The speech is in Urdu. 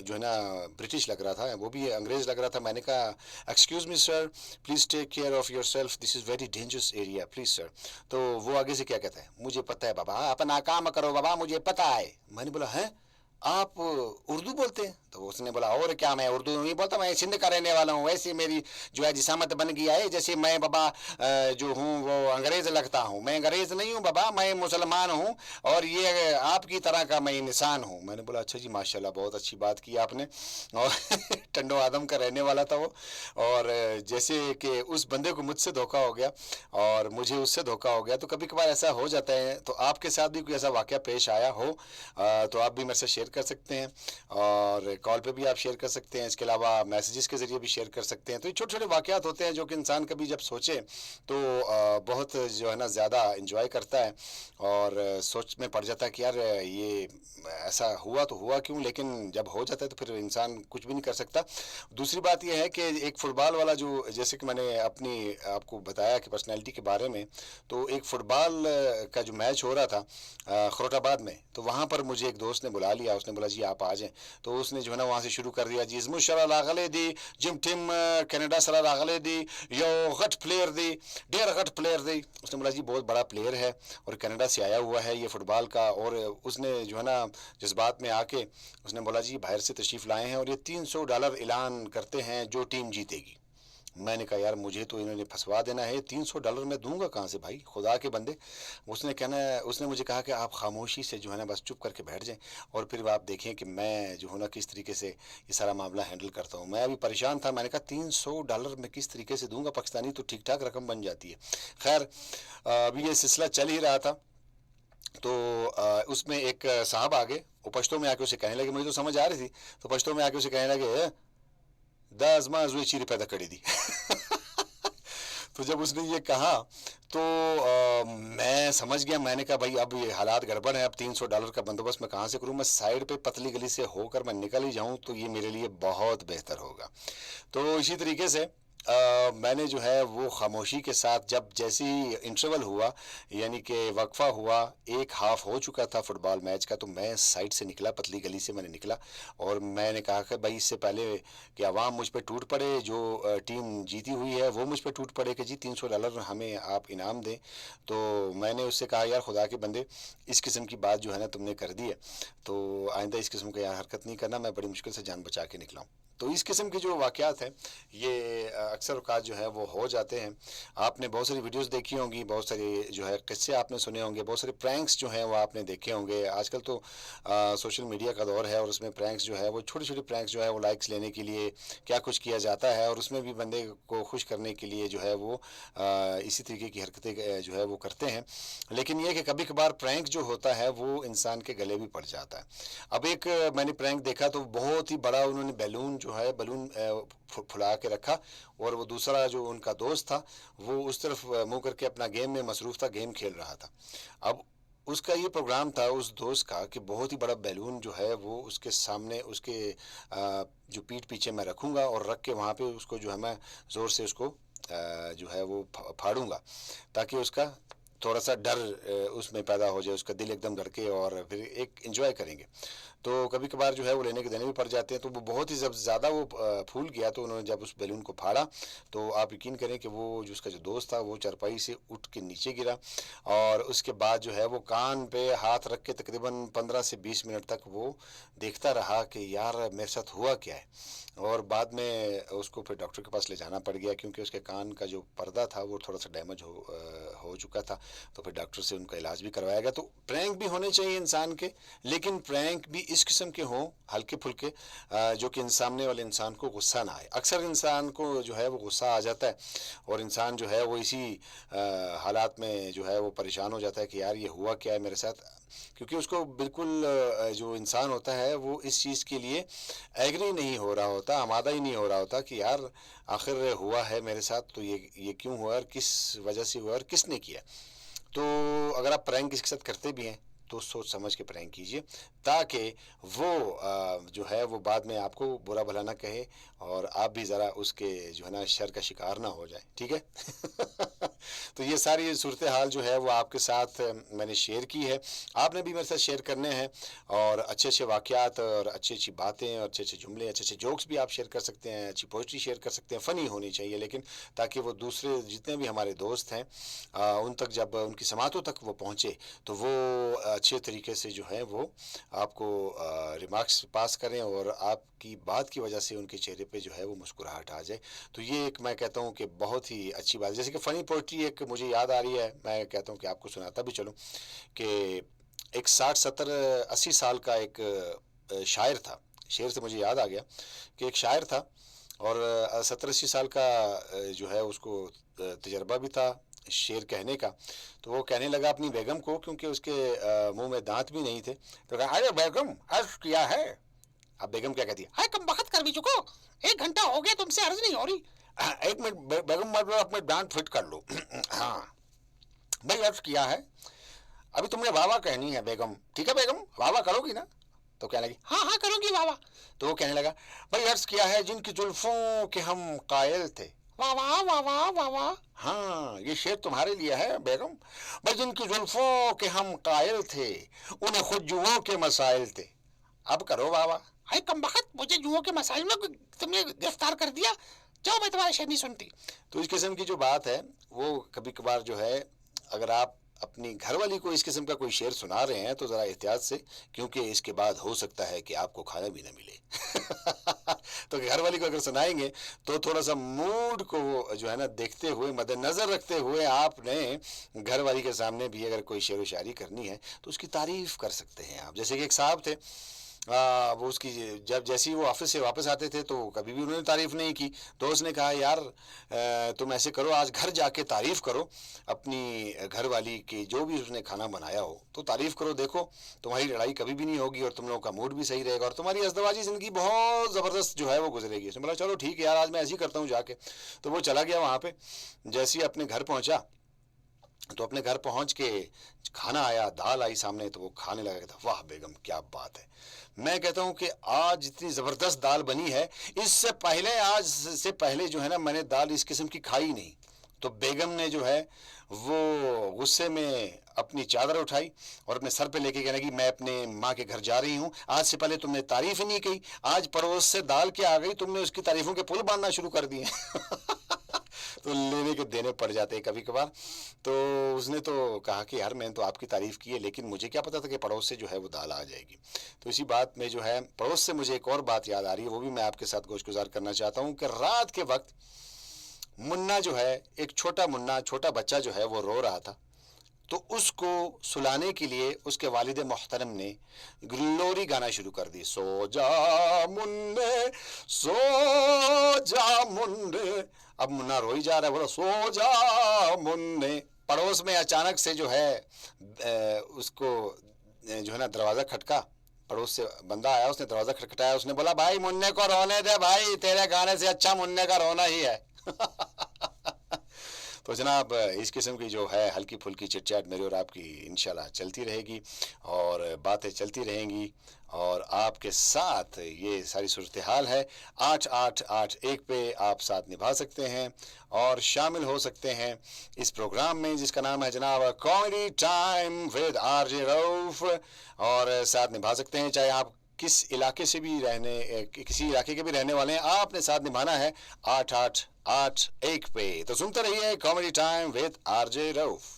جو ہے نا برٹش لگ رہا تھا, وہ بھی انگریز لگ رہا تھا. میں نے کہا excuse me sir, please take care of your self, this is very dangerous area, please sir. تو وہ آگے سے کیا کہتا ہے, مجھے پتہ ہے بابا, اپنا کام کرو بابا, مجھے پتہ ہے. میں نے بولا ہیں آپ اردو بولتے ہیں؟ تو اس نے بولا اور کیا, میں اردو نہیں بولتا, میں سندھ کا رہنے والا ہوں, ویسے میری جو ہے جسامت بن گیا ہے جیسے میں بابا جو ہوں وہ انگریز لگتا ہوں. میں انگریز نہیں ہوں بابا, میں مسلمان ہوں, اور یہ آپ کی طرح کا میں انسان ہوں. میں نے بولا اچھا جی ماشاء اللہ, بہت اچھی بات کی آپ نے. اور ٹنڈو آدم کا رہنے والا تھا وہ, اور جیسے کہ اس بندے کو مجھ سے دھوکا ہو گیا اور مجھے اس سے دھوکا ہو گیا. تو کبھی کبھار ایسا ہو جاتا ہے. تو آپ کے ساتھ بھی کوئی ایسا واقعہ پیش آیا ہو تو آپ بھی میرے سے شیئر کر سکتے ہیں, اور کال پہ بھی آپ شیئر کر سکتے ہیں, اس کے علاوہ میسیجز کے ذریعے بھی شیئر کر سکتے ہیں. تو یہ چھوٹے چھوٹے واقعات ہوتے ہیں جو کہ انسان کبھی جب سوچے تو بہت جو ہے نا زیادہ انجوائے کرتا ہے, اور سوچ میں پڑ جاتا ہے کہ یار یہ ایسا ہوا تو ہوا کیوں, لیکن جب ہو جاتا ہے تو پھر انسان کچھ بھی نہیں کر سکتا. دوسری بات یہ ہے کہ ایک فٹ بال والا جو, جیسے کہ میں نے اپنی آپ کو بتایا کہ پرسنالٹی کے بارے میں, تو ایک فٹ بال کا جو میچ ہو رہا تھا خروٹ آباد میں, تو وہاں پر مجھے ایک دوست نے بلا لیا. اس نے بولا جی آپ آ جائیں. تو اس نے جو ہے نا وہاں سے شروع کر دیا, جی ازمو شرا لاغلے دی جم ٹیم کینیڈا سرا لاغلے دی یو غٹ پلیئر دی ڈیر غٹ پلیئر دی. اس نے بولا جی بہت بڑا پلیئر ہے اور کینیڈا سے آیا ہوا ہے یہ فٹ بال کا, اور اس نے جو ہے نا جذبات میں آ کے اس نے بولا جی باہر سے تشریف لائے ہیں اور یہ $300 اعلان کرتے ہیں جو ٹیم جیتے گی. میں نے کہا یار مجھے تو انہوں نے پھنسوا دینا ہے, $300 میں دوں گا کہاں سے بھائی, خدا کے بندے. اس نے مجھے کہا کہ آپ خاموشی سے جو ہے نا بس چپ کر کے بیٹھ جائیں, اور پھر آپ دیکھیں کہ میں جو ہوں نا کس طریقے سے یہ سارا معاملہ ہینڈل کرتا ہوں. میں ابھی پریشان تھا, میں نے کہا $300 میں کس طریقے سے دوں گا, پاکستانی تو ٹھیک ٹھاک رقم بن جاتی ہے. خیر ابھی یہ سلسلہ چل ہی رہا تھا, تو اس میں ایک صاحب آگے, وہ پشتوں میں آ کے اسے کہنے لگے, مجھے تو سمجھ آ رہی تھی, تو پشتوں میں آ کے اسے کہنے لگے دا ازما زوی چیری پیدا کری دی. تو جب اس نے یہ کہا تو میں سمجھ گیا. میں نے کہا بھائی اب یہ حالات گڑبڑ ہیں, اب $300 کا بندوبست میں کہاں سے کروں, میں سائڈ پہ پتلی گلی سے ہو کر میں نکل ہی جاؤں تو یہ میرے لیے بہت بہتر ہوگا. تو اسی طریقے سے میں نے جو ہے وہ خاموشی کے ساتھ, جب جیسی انٹرول ہوا یعنی کہ وقفہ ہوا, ایک ہاف ہو چکا تھا فٹ بال میچ کا, تو میں سائڈ سے نکلا, پتلی گلی سے میں نے نکلا, اور میں نے کہا کہ بھائی اس سے پہلے کہ عوام مجھ پہ ٹوٹ پڑے, جو ٹیم جیتی ہوئی ہے وہ مجھ پہ ٹوٹ پڑے کہ جی $300 ہمیں آپ انعام دیں, تو میں نے اس سے کہا یار خدا کے بندے اس قسم کی بات جو ہے نا تم نے کر دی ہے, تو آئندہ اس قسم کا یار حرکت نہیں کرنا. میں بڑی مشکل سے جان بچا کے نکلا ہوں. تو اس قسم کے جو واقعات ہیں یہ اکثر اوقات جو ہے وہ ہو جاتے ہیں. آپ نے بہت ساری ویڈیوز دیکھی ہوں گی, بہت سارے جو ہے قصے آپ نے سنے ہوں گے, بہت سارے پرینکس جو ہیں وہ آپ نے دیکھے ہوں گے. آج کل تو سوشل میڈیا کا دور ہے, اور اس میں پرینکس جو ہے وہ چھوٹی چھوٹی پرینکس جو ہے وہ لائکس لینے کے لیے کیا کچھ کیا جاتا ہے, اور اس میں بھی بندے کو خوش کرنے کے لیے جو ہے وہ اسی طریقے کی حرکتیں جو ہے وہ کرتے ہیں. لیکن یہ کہ کبھی کبھار پرینک جو ہوتا ہے وہ انسان کے گلے بھی پڑ جاتا ہے. اب ایک میں نے پرینک دیکھا تو بہت ہی بڑا انہوں نے بیلون پھلا کے رکھا, اور وہ دوسرا جو ان کا دوست تھا وہ اس طرف منہ کر کے اپنا گیم میں مصروف تھا, گیم کھیل رہا تھا. اب اس کا یہ پروگرام تھا اس دوست کا کہ بہت ہی بڑا بیلون جو ہے وہ اس کے سامنے اس کے جو پیٹھ پیچھے میں رکھوں گا, اور رکھ کے وہاں پہ اس کو جو ہے میں زور سے اس کو جو ہے وہ پھاڑوں گا, تاکہ اس کا تھوڑا سا ڈر اس میں پیدا ہو جائے, اس کا دل ایک دم دھڑکے, اور پھر ایک انجوائے کریں گے. تو کبھی کبھار جو ہے وہ لینے کے دینے بھی پڑ جاتے ہیں. تو وہ بہت ہی جب زیادہ وہ پھول گیا تو انہوں نے جب اس بیلون کو پھاڑا تو آپ یقین کریں کہ وہ جو اس کا جو دوست تھا وہ چارپائی سے اٹھ کے نیچے گرا, اور اس کے بعد جو ہے وہ کان پہ ہاتھ رکھ کے تقریباً 15 سے 20 منٹ تک وہ دیکھتا رہا کہ یار میرے ساتھ ہوا کیا ہے. اور بعد میں اس کو پھر ڈاکٹر کے پاس لے جانا پڑ گیا, کیونکہ اس کے کان کا جو پردہ تھا وہ تھوڑا سا ڈیمیج ہو چکا تھا. تو پھر ڈاکٹر سے ان کا علاج بھی کروایا گیا. تو پرینک بھی ہونے چاہیے انسان کے, لیکن پرینک بھی اس قسم کے ہوں ہلکے پھلکے جو کہ سامنے والے انسان کو غصہ نہ آئے. اکثر انسان کو جو ہے وہ غصہ آ جاتا ہے, اور انسان جو ہے وہ اسی حالات میں جو ہے وہ پریشان ہو جاتا ہے کہ یار یہ ہوا کیا ہے میرے ساتھ, کیونکہ اس کو بالکل جو انسان ہوتا ہے وہ اس چیز کے لیے ایگری نہیں ہو رہا ہوتا, آمادہ ہی نہیں ہو رہا ہوتا کہ یار آخر ہوا ہے میرے ساتھ تو یہ کیوں ہوا اور کس وجہ سے ہوا اور کس نے کیا. تو اگر آپ پرینک اس کے ساتھ کرتے بھی ہیں تو سوچ سمجھ کے پرینک کیجئے, تاکہ وہ جو ہے وہ بعد میں آپ کو برا بھلا نہ کہے, اور آپ بھی ذرا اس کے جو ہے نا شر کا شکار نہ ہو جائے, ٹھیک ہے. تو یہ ساری صورتحال جو ہے وہ آپ کے ساتھ میں نے شیئر کی ہے. آپ نے بھی میرے ساتھ شیئر کرنے ہیں, اور اچھے اچھے واقعات اور اچھی اچھی باتیں اور اچھے اچھے جملے, اچھے اچھے جوکس بھی آپ شیئر کر سکتے ہیں, اچھی پوئٹری شیئر کر سکتے ہیں. فنی ہونی چاہیے لیکن, تاکہ وہ دوسرے جتنے بھی ہمارے دوست ہیں ان تک, جب ان کی سماعتوں تک وہ پہنچے تو وہ اچھے طریقے سے جو ہے وہ آپ کو ریمارکس پاس کریں, اور آپ کی بات کی وجہ سے ان کے چہرے پہ جو ہے وہ مسکراہٹ آ جائے. تو یہ ایک میں کہتا ہوں کہ بہت ہی اچھی بات ہے. جیسے کہ فنی پوئٹری ایک مجھے یاد آ رہی ہے, میں کہتا ہوں کہ آپ کو سناتا بھی چلوں, کہ ایک 60-70-80 سال کا ایک شاعر تھا. شعر سے مجھے یاد آ گیا کہ ایک شاعر تھا, اور 70-80 سال کا جو ہے اس کو تجربہ بھی تھا شعر کہنے کا. تو وہ کہنے لگا اپنی بیگم کو, کیونکہ اس کے منہ میں دانت بھی نہیں تھے, تو کہا ارے بیگم عرض کیا ہے. اب بیگم کیا کہتی ہے, کم وقت کر بھی چکو, 1 گھنٹہ ہو گیا تم سے عرض نہیں ہو رہی. 1 منٹ بیگم, مطلب اپنے دانت فٹ کر لو. ہاں بھائی عرض کیا ہے, ابھی تم نے واہ واہ کہنی ہے بیگم, ٹھیک ہے بیگم واہ واہ کرو گی نا. تو کہنے لگی ہاں ہاں کروں گی واہ واہ. تو وہ کہنے لگا بھائی عرض کیا ہے, جن کی زلفوں کے ہم قائل تھے, واہ واہ واہ واہ واہ واہ. ہاں یہ شعر تمہارے لیے ہے بیگم. بھائی جن کی زلفوں کے ہم قائل تھے, انہیں خود جوؤں کے مسائل تھے, اب کرو واہ واہ. ہے کم بخت, مجھے جوؤں کے مسائل میں تم نے گرفتار کر دیا, جاؤ میں تمہارے شعر نہیں سنتی. تو اس قسم کی جو بات ہے وہ کبھی کبھار جو ہے, اگر آپ اپنی گھر والی کو اس قسم کا کوئی شعر سنا رہے ہیں تو ذرا احتیاط سے, کیونکہ اس کے بعد ہو سکتا ہے کہ آپ کو کھانا بھی نہ ملے. تو گھر والی کو اگر سنائیں گے تو تھوڑا سا موڈ کو جو ہے نا دیکھتے ہوئے, مد نظر رکھتے ہوئے, آپ نے گھر والی کے سامنے بھی اگر کوئی شعر و شاعری کرنی ہے تو اس کی تعریف کر سکتے ہیں آپ. جیسے کہ ایک صاحب تھے, وہ اس کی جب جیسے ہی وہ آفس سے واپس آتے تھے تو کبھی بھی انہوں نے تعریف نہیں کی. تو اس نے کہا یار تم ایسے کرو, آج گھر جا کے تعریف کرو اپنی گھر والی کی, جو بھی اس نے کھانا بنایا ہو تو تعریف کرو, دیکھو تمہاری لڑائی کبھی بھی نہیں ہوگی, اور تم لوگوں کا موڈ بھی صحیح رہے گا, اور تمہاری ازدواجی زندگی بہت زبردست جو ہے وہ گزرے گی. اس نے بولا چلو ٹھیک ہے یار, آج میں ایسے ہی کرتا ہوں جا کے. تو وہ چلا گیا وہاں پہ. جیسے ہی اپنے گھر پہنچا تو اپنے گھر پہنچ کے کھانا آیا, دال آئی سامنے, تو وہ کھانے لگا. کہتا واہ بیگم کیا بات ہے. میں کہتا ہوں کہ آج اتنی زبردست دال بنی ہے, اس سے پہلے, آج سے پہلے جو ہے نا میں نے دال اس قسم کی کھائی نہیں. تو بیگم نے جو ہے وہ غصے میں اپنی چادر اٹھائی اور اپنے سر پہ لے کے کہنے لگی میں اپنے ماں کے گھر جا رہی ہوں, آج سے پہلے تم نے تعریف ہی نہیں کی, آج پڑوس سے دال کے آ گئی, تم نے اس کی تعریفوں کے پل باندھنا شروع کر دیے. تو لینے کے دینے پڑ جاتے ہیں کبھی کبھار. تو اس نے تو کہا کہ یار میں نے تو آپ کی تعریف کی ہے, لیکن مجھے کیا پتا تھا کہ پڑوس سے جو ہے وہ دال آ جائے گی. تو اسی بات میں جو ہے پڑوس سے مجھے ایک اور بات یاد آ رہی ہے, وہ بھی میں آپ کے ساتھ گوش گزار کرنا چاہتا ہوں. کہ رات کے وقت منا جو ہے, ایک چھوٹا منا, چھوٹا بچہ جو ہے وہ رو رہا تھا. تو اس کو سلانے کے لیے اس کے والد محترم نے گلوری گانا شروع کر دی. سو جا مننے, سو جا مننے. اب منا روئی جا رہا ہے, بولا سو جا مننے. پڑوس میں اچانک سے جو ہے اس کو جو ہے نا دروازہ کھٹکا, پڑوس سے بندہ آیا, اس نے دروازہ کھٹکھٹایا, اس نے بولا بھائی مننے کو رونے دے بھائی, تیرے گانے سے اچھا مننے کا رونا ہی ہے. تو جناب اس قسم کی جو ہے ہلکی پھلکی چٹ چاٹ میری اور آپ کی انشاءاللہ چلتی رہے گی, اور باتیں چلتی رہیں گی, اور آپ کے ساتھ یہ ساری صورتحال ہے. 8881 پہ آپ ساتھ نبھا سکتے ہیں اور شامل ہو سکتے ہیں اس پروگرام میں, جس کا نام ہے جناب comedy time with R J روف, اور ساتھ نبھا سکتے ہیں چاہے آپ کس علاقے سے بھی کسی علاقے کے بھی رہنے والے ہیں, آپ نے ساتھ نبھانا ہے 8881 پہ. تو سنتے رہیے comedy time with R J roof.